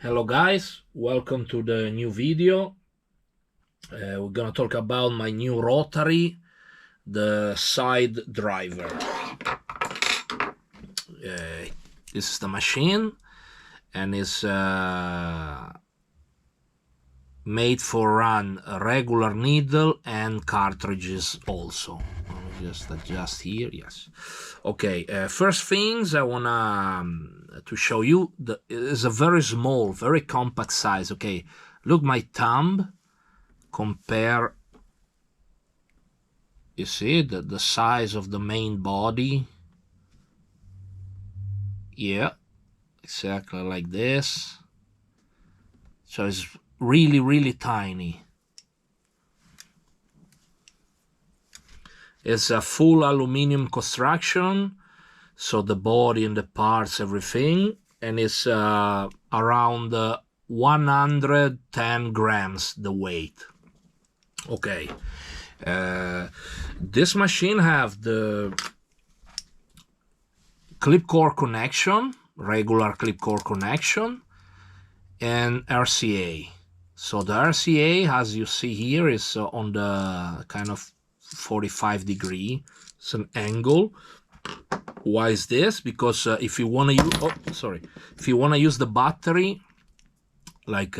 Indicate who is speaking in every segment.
Speaker 1: Hello guys, welcome to the new video. We're gonna talk about my new rotary, the side driver. This is the machine and it's made for run a regular needle and cartridges also. Let me just adjust here. Yes. Okay, first things I wanna to show you is a very small, very compact size. Okay, look my thumb, compare, you see the size of the main body. Yeah, exactly like this. So it's really tiny. It's a full aluminum construction, so the body and the parts, everything, and it's around 110 grams the weight. Okay, this machine have the clip core connection, regular clip core connection, and RCA. So the RCA, as you see here, is on the kind of 45 degree. It's an angle. Why is this? Because if you want to use, if you want to use the battery, like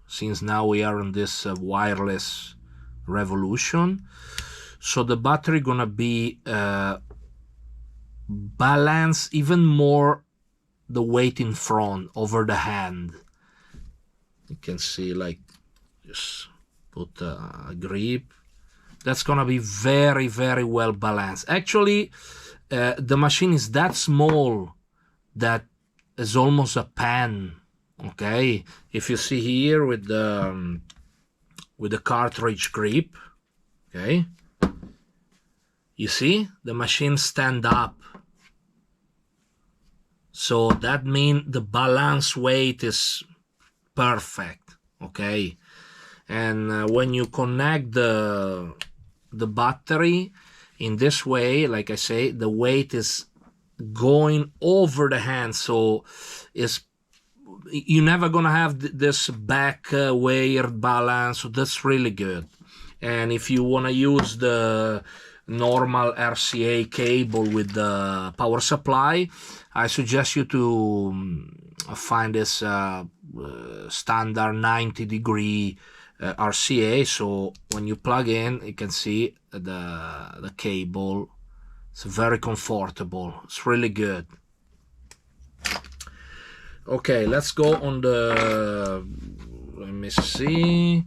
Speaker 1: since now we are on this wireless revolution, so the battery gonna be balance even more the weight in front over the hand. You can see, like, just put a grip. That's gonna be very well balanced. Actually, the machine is that small that is almost a pen. Okay, if you see here with the cartridge grip, okay, you see the machine stand up. So that means the balance weight is perfect. Okay, and when you connect the battery in this way, like I say, the weight is going over the hand, so you're never gonna have this back weird balance. So that's really good. And if you want to use the normal RCA cable with the power supply, I suggest you to find this standard 90 degree RCA. So when you plug in, you can see the cable. It's very comfortable. It's really good. Okay, let's go on the, let me see,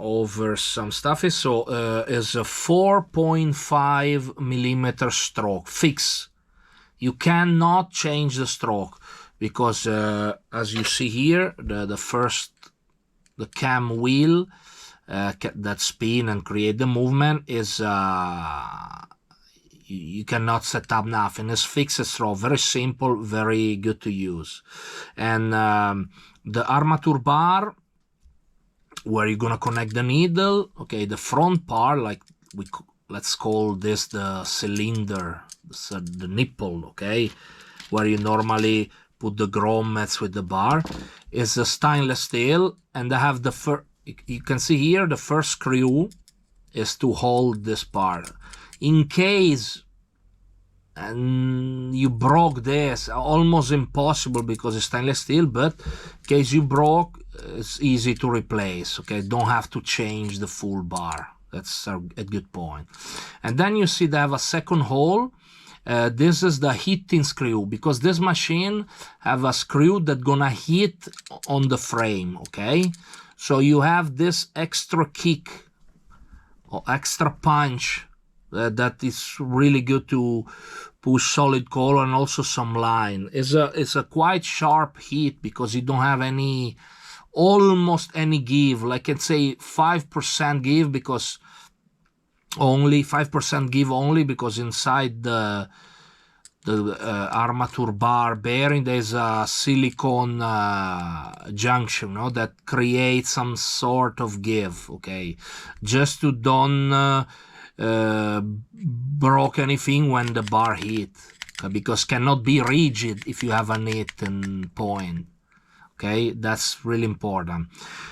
Speaker 1: over some stuff. So is a 4.5 millimeter stroke fix. You cannot change the stroke because as you see here, the cam wheel that spin and create the movement is you cannot set up nothing. It's fixed stroke, very simple, very good to use. And the armature bar where you're gonna connect the needle, okay, the front part, like let's call this the cylinder, the nipple, okay, where you normally put the grommets with the bar, is a stainless steel, and I have the you can see here the first screw is to hold this part. In case you broke this, almost impossible because it's stainless steel, but in case you broke, it's easy to replace. Okay, don't have to change the full bar. That's a good point. And then you see they have a second hole. This is the heating screw, because this machine have a screw that gonna hit on the frame. Okay, so you have this extra kick or extra punch that is really good to push solid color and also some line. It's a quite sharp hit because you don't have almost any give. Like, I can say 5% give, because only 5% give only because inside the armature bar bearing there's a silicone junction, that creates some sort of give. Okay, just to don't broke anything when the bar hit, because cannot be rigid if you have an hitting point. Okay, that's really important.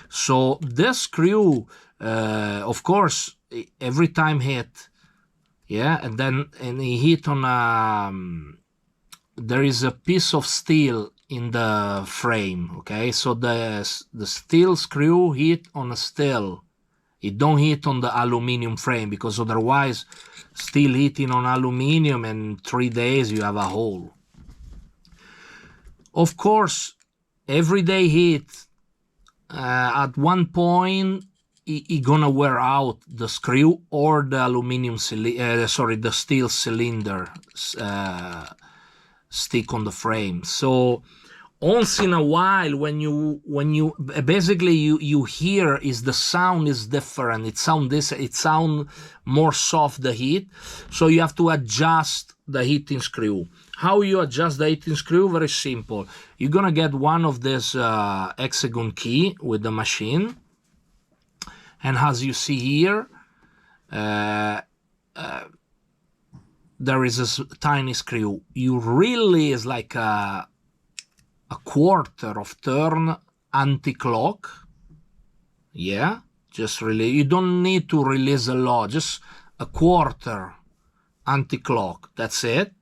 Speaker 1: So this screw, of course, every time hit, yeah, and then he hit on a, there is a piece of steel in the frame. Okay, so the steel screw hit on a steel. It don't hit on the aluminum frame, because otherwise steel hitting on aluminum and 3 days you have a hole. Of course, everyday heat, at one point it gonna wear out the screw or the aluminum the steel cylinder stick on the frame. So once in a while, when you basically you hear is the sound is different. It sound more soft, the heat. So you have to adjust the heating screw. How you adjust the heating screw? Very simple. You're gonna get one of this hexagon key with the machine, and as you see here, there is a tiny screw. You really is like a quarter of turn anti-clock. Yeah, just really, you don't need to release a lot, just a quarter anti-clock, that's it.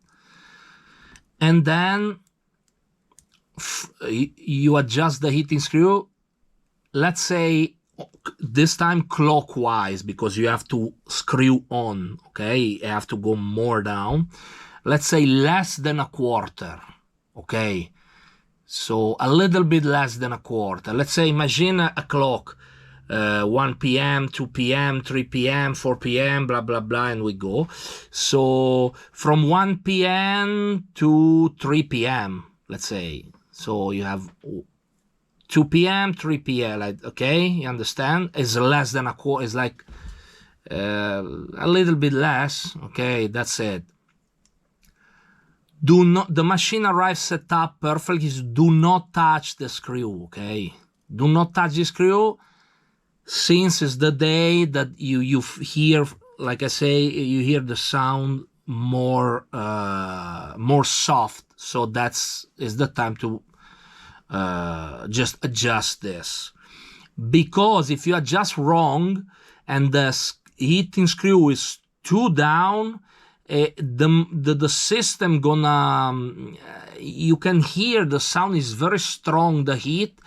Speaker 1: And then you adjust the heating screw, let's say this time clockwise, because you have to screw on. Okay, you have to go more down, let's say less than a quarter. Okay, so a little bit less than a quarter. Let's say, imagine a clock, 1 p.m., 2 p.m., 3 p.m., 4 p.m., blah, blah, blah, and we go. So from 1 p.m. to 3 p.m., let's say. So you have 2 p.m., 3 p.m., like, okay, you understand? It's less than a quarter, it's like a little bit less, okay, that's it. Do not, the machine arrives set up perfectly, do not touch the screw, okay? Do not touch the screw, since it's the day that you hear, like I say, you hear the sound more soft. So is the time to just adjust this. Because if you adjust wrong and the heating screw is too down, the system gonna, you can hear the sound is very strong, the heat,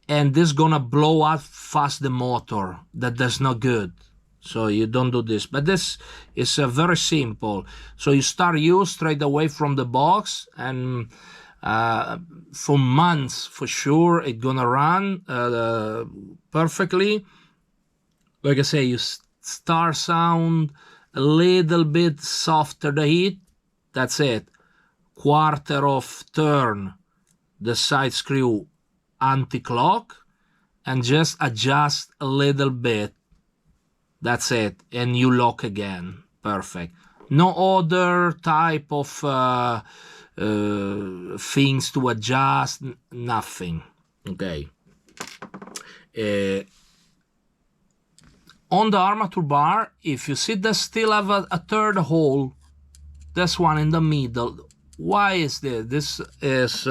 Speaker 1: and this gonna blow up fast the motor. That's not good. So you don't do this. But this is very simple. So you start straight away from the box, and for months for sure it's gonna run perfectly. Like I say, you start sound a little bit softer, the heat, that's it. Quarter of turn the side screw anti-clock, and just adjust a little bit, that's it, and you lock again. Perfect. No other type of things to adjust, nothing. Okay. On the armature bar, if you see they still have a third hole, this one in the middle. Why is this? This is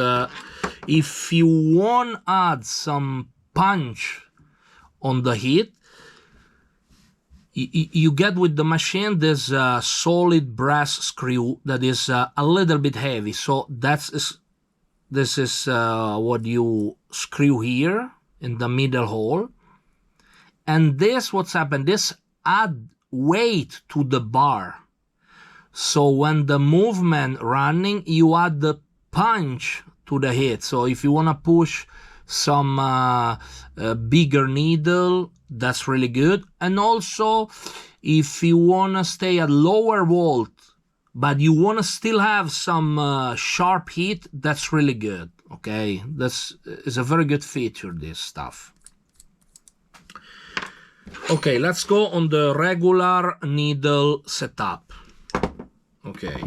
Speaker 1: if you want to add some punch on the heat, you get with the machine this solid brass screw that is a little bit heavy. So this is what you screw here in the middle hole. And this, what's happened, this add weight to the bar. So when the movement running, you add the punch to the heat. So if you want to push some bigger needle, that's really good. And also, if you want to stay at lower volt, but you want to still have some sharp heat, that's really good. Okay, this is a very good feature, this stuff. Okay, let's go on the regular needle setup. Okay,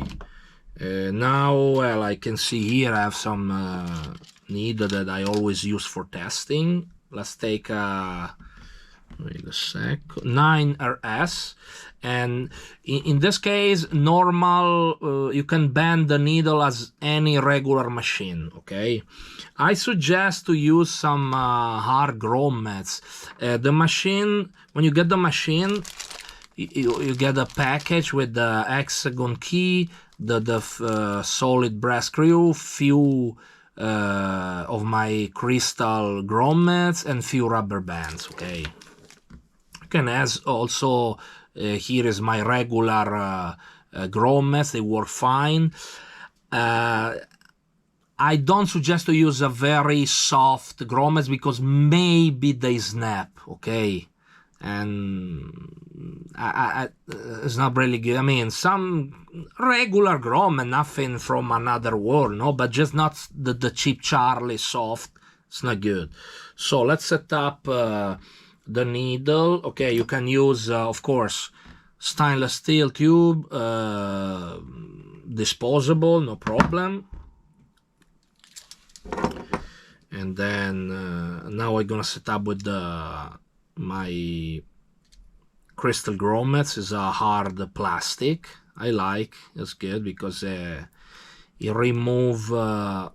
Speaker 1: now, well, I can see here I have some needle that I always use for testing. Let's take a wait a sec, 9RS, and in this case, normal, you can bend the needle as any regular machine, okay? I suggest to use some hard grommets. The machine, when you get the machine, you get a package with the hexagon key, the solid brass screw, few of my crystal grommets, and few rubber bands, okay? You can add also, here is my regular grommets, they work fine. I don't suggest to use a very soft grommets because maybe they snap, okay? And it's not really good. I mean, some regular grommet, nothing from another world, no, but just not the cheap Charlie soft. It's not good. So let's set up the needle. Okay, you can use, of course, stainless steel tube, disposable, no problem. And then now I'm gonna set up with my crystal grommets. Is a hard plastic. I like, it's good because it remove, I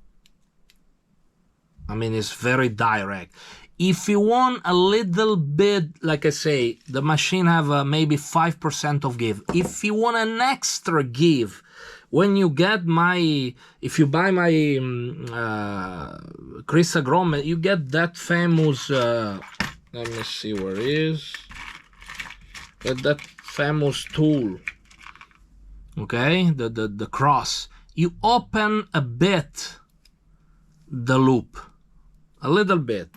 Speaker 1: mean, it's very direct. If you want a little bit, like I say, the machine have maybe 5% of give. If you want an extra give, when you get if you buy my crystal grommet, you get that famous, let me see where it is, that famous tool, okay, the cross. You open a bit the loop, a little bit,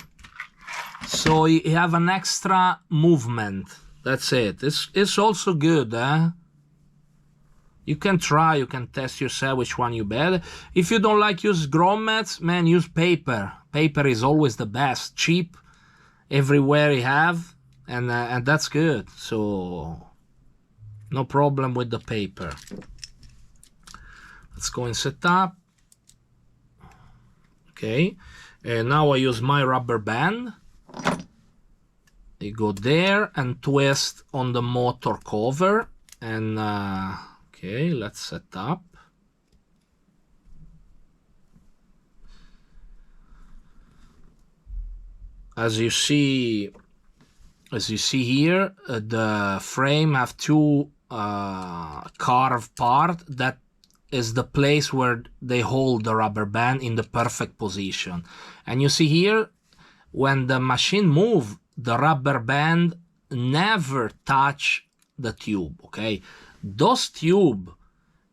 Speaker 1: so you have an extra movement. That's it. It's also good, eh? You can try, you can test yourself which one you better. If you don't like use grommets, man, use paper. Paper is always the best, cheap, everywhere you have, and that's good. So no problem with the paper. Let's go and set up. Okay, and now I use my rubber band. You go there and twist on the motor cover, and okay, let's set up. As you see here, the frame have two carved part. That is the place where they hold the rubber band in the perfect position. And you see here, when the machine move, the rubber band never touch the tube, okay? Those tube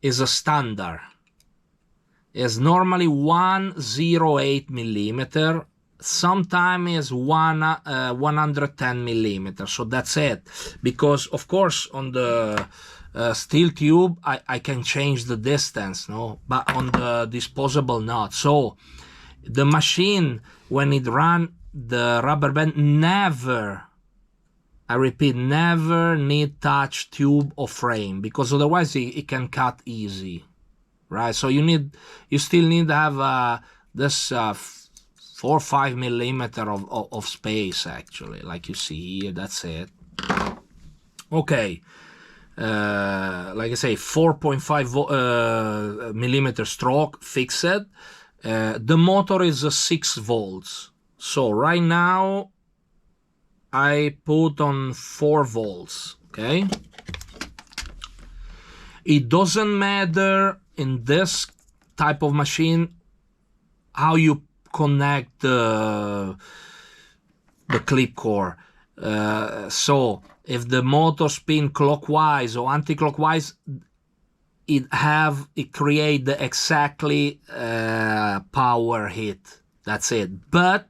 Speaker 1: is a standard. It's normally 108 millimeter. Sometimes is 110 millimeter. So that's it. Because of course on the steel tube I can change the distance, no, but on the disposable not. So the machine, when it run, the rubber band never, I repeat, never need touch tube or frame, because otherwise it can cut easy, right? So you still need to have this 4 or 5 millimeter of space, actually, like you see here. That's it. Okay, like I say, 4.5 millimeter stroke fixed. The motor is 6 volts. So right now I put on 4 volts, okay? It doesn't matter in this type of machine how you connect the clip core. So if the motor spin clockwise or anti-clockwise, it create the exactly power hit. That's it. But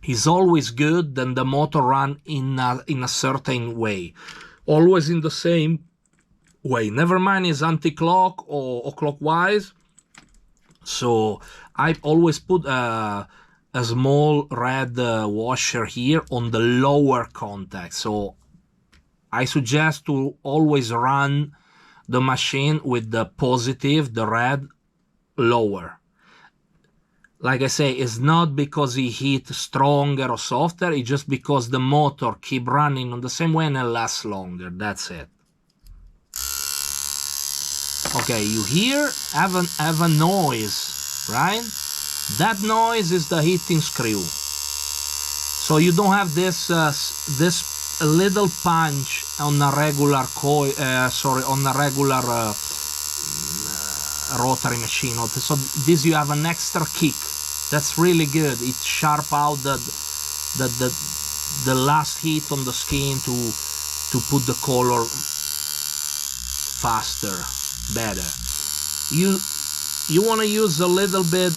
Speaker 1: it's always good then the motor run in a certain way, always in the same way. Never mind is anti-clock or clockwise. So I always put a small red washer here on the lower contact. So I suggest to always run the machine with the positive, the red, lower. like I say, it's not because it hit stronger or softer, it's just because the motor keep running on the same way and it lasts longer. That's it. Okay, you have a noise, right? That noise is the heating screw. So you don't have this this little punch on a regular coil, on a regular rotary machine. So this you have an extra kick. That's really good. It sharp out the last heat on the skin to put the color faster, better. You want to use a little bit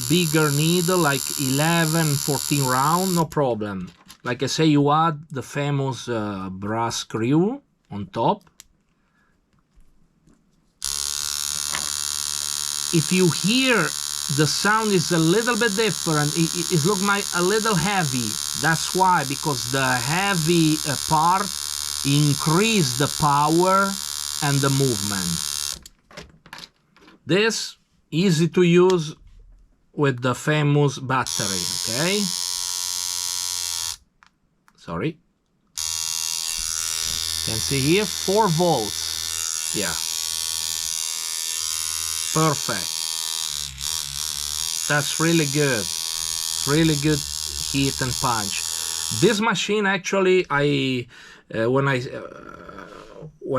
Speaker 1: bigger needle, like 11, 14 round, no problem. Like I say, you add the famous brass screw on top. If you hear the sound is a little bit different, it looks like a little heavy. That's why, because the heavy part increase the power and the movement. This easy to use with the famous battery, okay? Sorry. Can see here 4 volts. Yeah. Perfect. That's really good. Really good heat and punch. This machine actually, when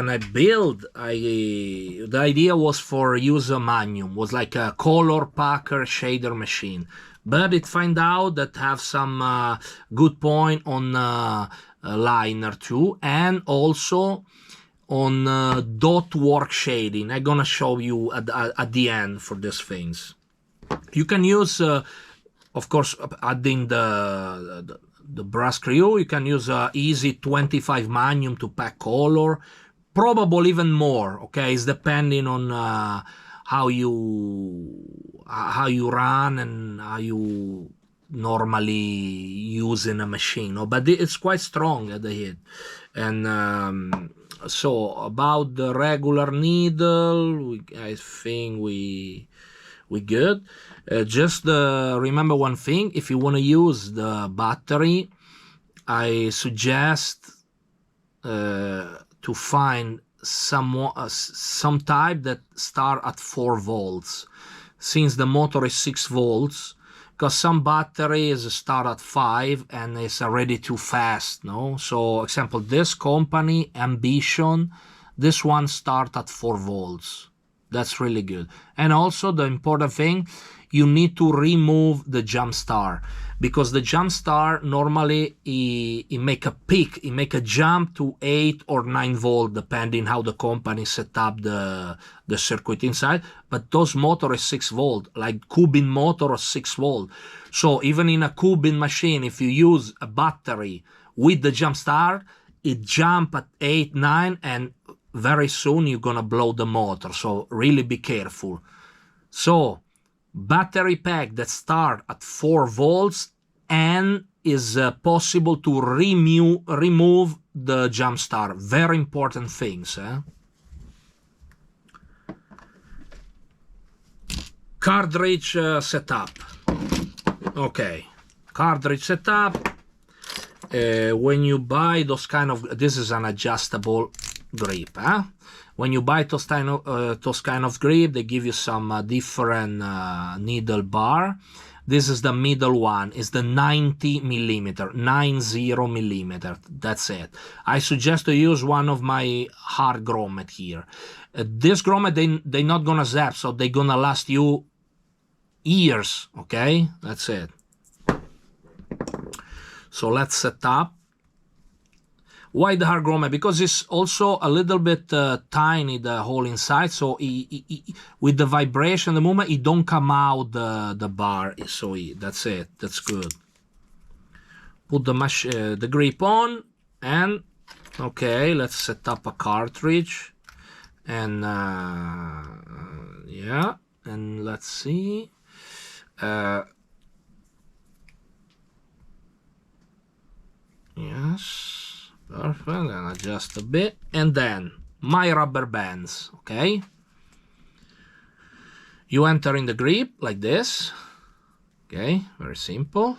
Speaker 1: I build, the idea was for use a magnum, was like a color packer shader machine, but it find out that have some good point on liner too, and also on dot work shading. I'm gonna show you at the end for these things. You can use, of course, adding the brass screw. You can use easy 25 magnum to pack color. Probably even more, okay? It's depending on how you run and how you normally use in a machine. But it's quite strong at the heat. And so about the regular needle, I think we good. Just remember one thing: if you want to use the battery, I suggest to find some type that start at 4 volts, since the motor is 6 volts, because some batteries start at 5 and it's already too fast, no? So example, this company Ambition, this one start at 4 volts. That's really good. And also the important thing, you need to remove the jump start, because the jump start normally it make a peak, it make a jump to 8 or 9 volt, depending how the company set up the circuit inside. But those motor is 6 volt, like Cubin motor is 6 volt. So even in a Cubin machine, if you use a battery with the jump start, it jump at 8, 9, and very soon you're gonna blow the motor. So really be careful. So battery pack that start at 4 volts and is possible to remove the jump start. Very important things. Cartridge setup. Okay, cartridge setup. When you buy those kind of, this is an adjustable grip. When you buy those kind of grip, they give you some different needle bar. This is the middle one. It's the 90 millimeter. That's it. I suggest to use one of my hard grommet here. This grommet, they're not gonna zap, so they're gonna last you years. Okay, that's it. So let's set up. Why the hard grommet? Because it's also a little bit tiny, the hole inside, so with the vibration, the movement, it don't come out the bar. So that's it. That's good. Put the grip on, and okay, let's set up a cartridge, and yeah, and let's see. Yes. Perfect, and adjust a bit, and then my rubber bands. Okay, you enter in the grip like this, Okay, very simple.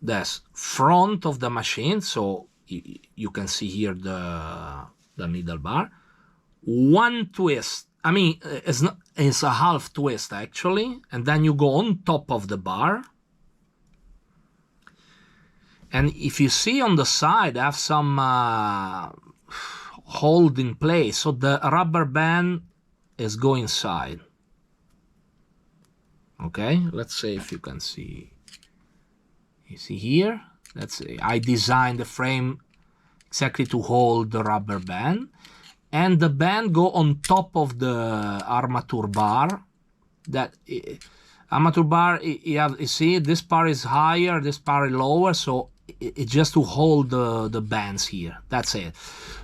Speaker 1: That's front of the machine, so you can see here the needle bar. One twist, I mean, it's a half twist actually, and then you go on top of the bar. And if you see on the side, I have some hold in place, so the rubber band is go inside. Okay, let's see if you can see. You see here, let's see, I designed the frame exactly to hold the rubber band, and the band go on top of the armature bar. That armature bar, you see, this part is higher, this part is lower, so it's just to hold the bands here. That's it.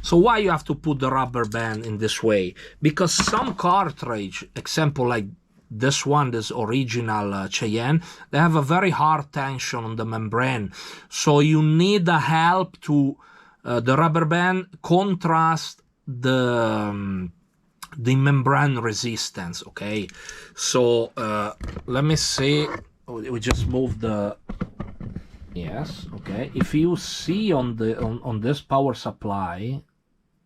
Speaker 1: So why you have to put the rubber band in this way? Because some cartridge, example like this one, this original Cheyenne, they have a very hard tension on the membrane, so you need the help to the rubber band contrast the membrane resistance. Okay, so let me see, we just move the, yes, okay, if you see on the on this power supply,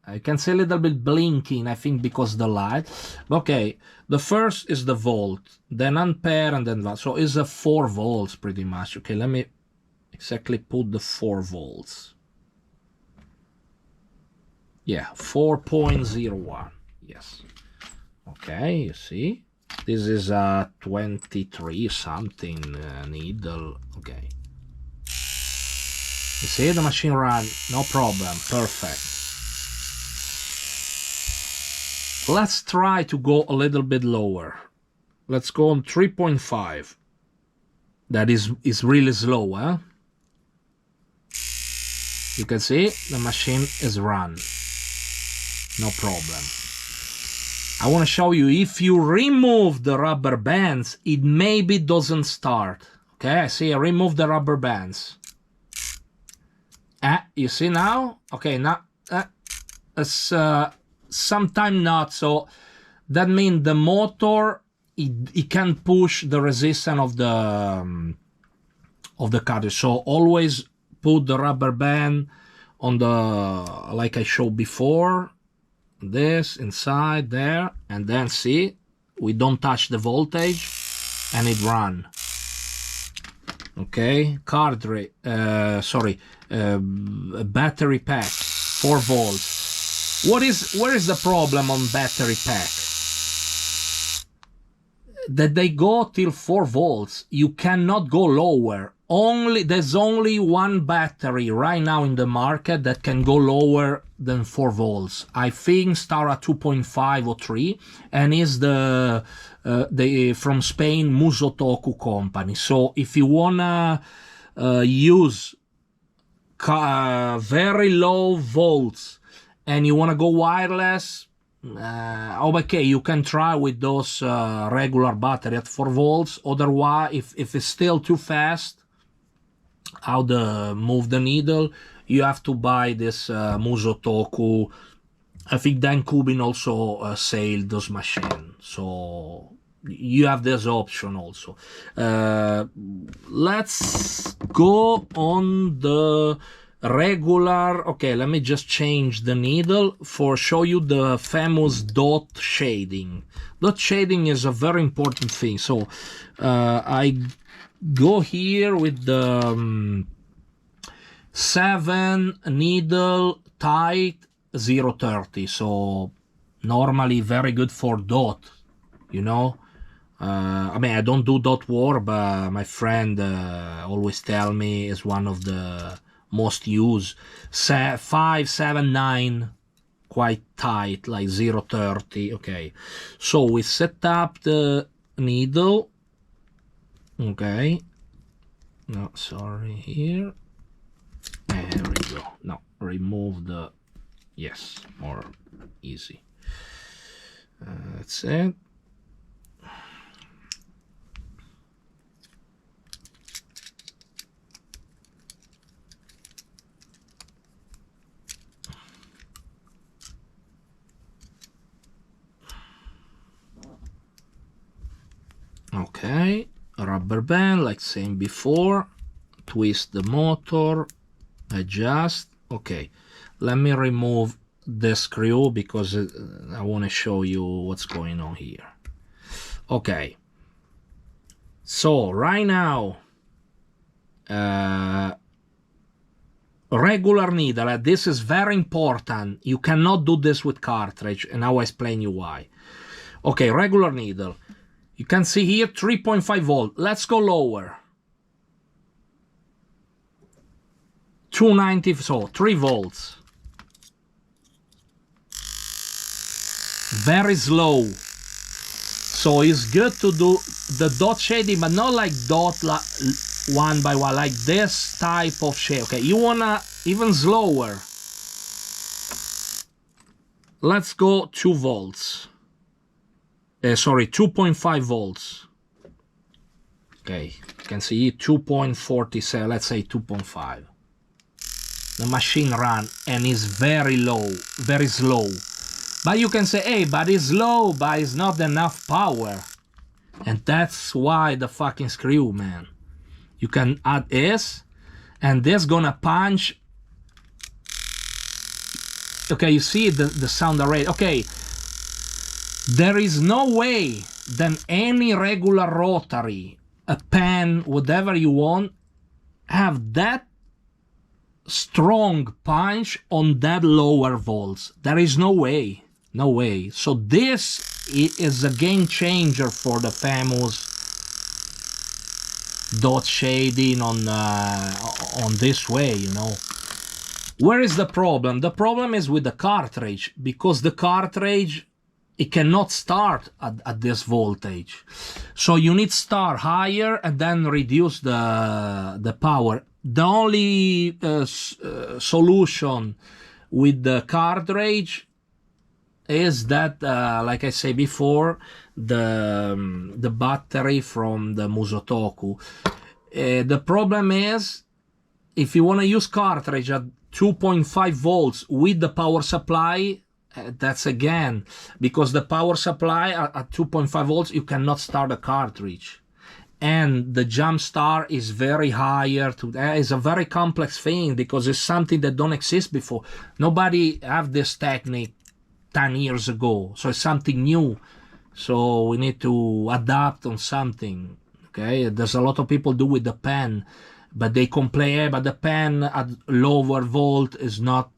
Speaker 1: I can see a little bit blinking, I think because the light. Okay, the first is the volt, then ampere, and then watt. So it's a 4 volts pretty much. Okay, let me exactly put the 4 volts. Yeah, 4.01. Yes. Okay, you see, this is a 23 something needle. Okay, you see the machine run, no problem, perfect. Let's try to go a little bit lower. Let's go on 3.5. That is really slow, huh? You can see the machine is run, no problem. I want to show you, if you remove the rubber bands, it maybe doesn't start. Okay, I see I remove the rubber bands. You see now? Okay, now it's sometime not. So that means the motor, it can push the resistance of the cartridge. So always put the rubber band on the, like I showed before, this inside there, and then see, we don't touch the voltage and it run. Okay, cartridge, sorry, battery pack, 4 volts. Where is the problem on battery pack? That they go till 4 volts. You cannot go lower. There's only one battery right now in the market that can go lower than 4 volts. I think start at 2.5 or 3, and is the from Spain, Musotoku company. So if you wanna use very low volts and you wanna go wireless, okay, you can try with those regular battery at 4 volts. Otherwise, if it's still too fast, how to move the needle, you have to buy this Musotoku. I think Dan Kubin also sold those machines, so you have this option also. Let's go on the regular. Okay, let me just change the needle for show you the famous dot shading. Dot shading is a very important thing. So I go here with the 7 needle tight 0.30. So normally very good for dot, you know. I mean, I don't do dot war, but my friend always tell me is one of the most used. 5, 7, 9, quite tight, like 0.30. Okay, so we set up the needle. Okay, no, sorry, here. There we go. Now remove the, yes, more easy. That's it. Okay, a rubber band like same before, twist the motor, adjust. Okay, let me remove the screw because I want to show you what's going on here. Okay, so right now regular needle, this is very important. You cannot do this with cartridge, and I'll explain you why. Okay, regular needle, you can see here 3.5 volt. Let's go lower, 290, so 3 volts. Very slow. So it's good to do the dot shading, but not like dot one by one, like this type of shade. Okay, you wanna even slower. Let's go 2 volts. Sorry, 2.5 volts. Okay, you can see 2.47, let's say 2.5. The machine run and is very low, very slow. But you can say, hey, but it's low, but it's not enough power. And that's why the fucking screw, man. You can add this, and this gonna punch. Okay, you see the sound array. Okay, there is no way that any regular rotary, a pen, whatever you want, have that strong punch on that lower volts. There is no way. No way. So this is a game changer for the famous dot shading on this way, you know. Where is the problem? The problem is with the cartridge, because the cartridge, it cannot start at this voltage. So you need to start higher and then reduce the power. The only solution with the cartridge is that, like I said before, the battery from the Musotoku. The problem is, if you want to use cartridge at 2.5 volts with the power supply, that's again, because the power supply at 2.5 volts, you cannot start a cartridge. And the jump start is very higher. It's a very complex thing because it's something that don't exist before. Nobody have this technique 10 years ago, so it's something new. So we need to adapt on something. Okay, there's a lot of people do with the pen, but they complain, hey, but the pen at lower volt is not,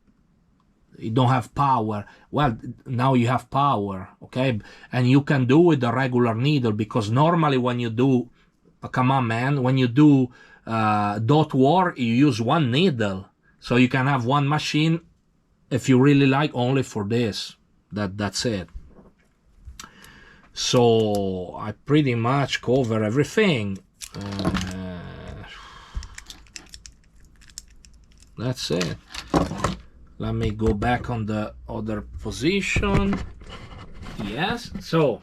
Speaker 1: you don't have power. Well, now you have power, okay, and you can do with the regular needle, because normally when you do, come on man, when you do dot work, you use one needle, so you can have one machine if you really like only for this. That's it. So I pretty much cover everything. That's it. Let me go back on the other position. Yes, so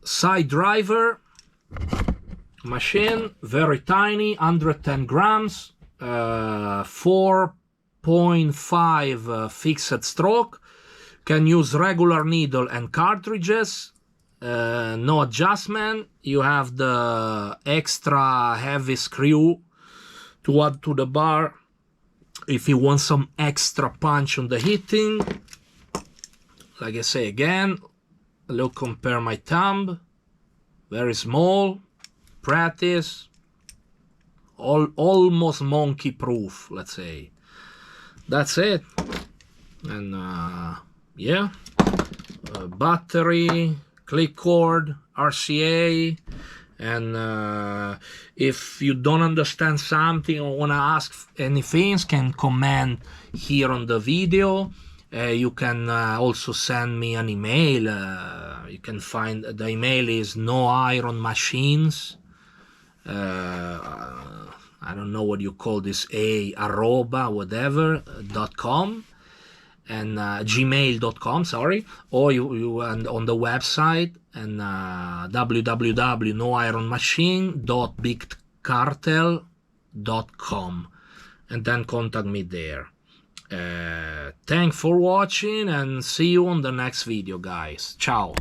Speaker 1: side driver machine, very tiny, 110 grams, 4.5 fixed stroke. Can use regular needle and cartridges, no adjustment. You have the extra heavy screw to add to the bar if you want some extra punch on the heating. Like I say again, look, compare my thumb, very small, practice, almost monkey proof, let's say. That's it. And yeah, battery, click cord, RCA, and if you don't understand something or want to ask anything, can comment here on the video. You can also send me an email. You can find, the email is noironmachines, I don't know what you call this, arroba whatever .com, and gmail.com, sorry, or you and on the website, and www.noironmachine.bigcartel.com, and then contact me there. Thanks for watching, and see you on the next video, guys. Ciao.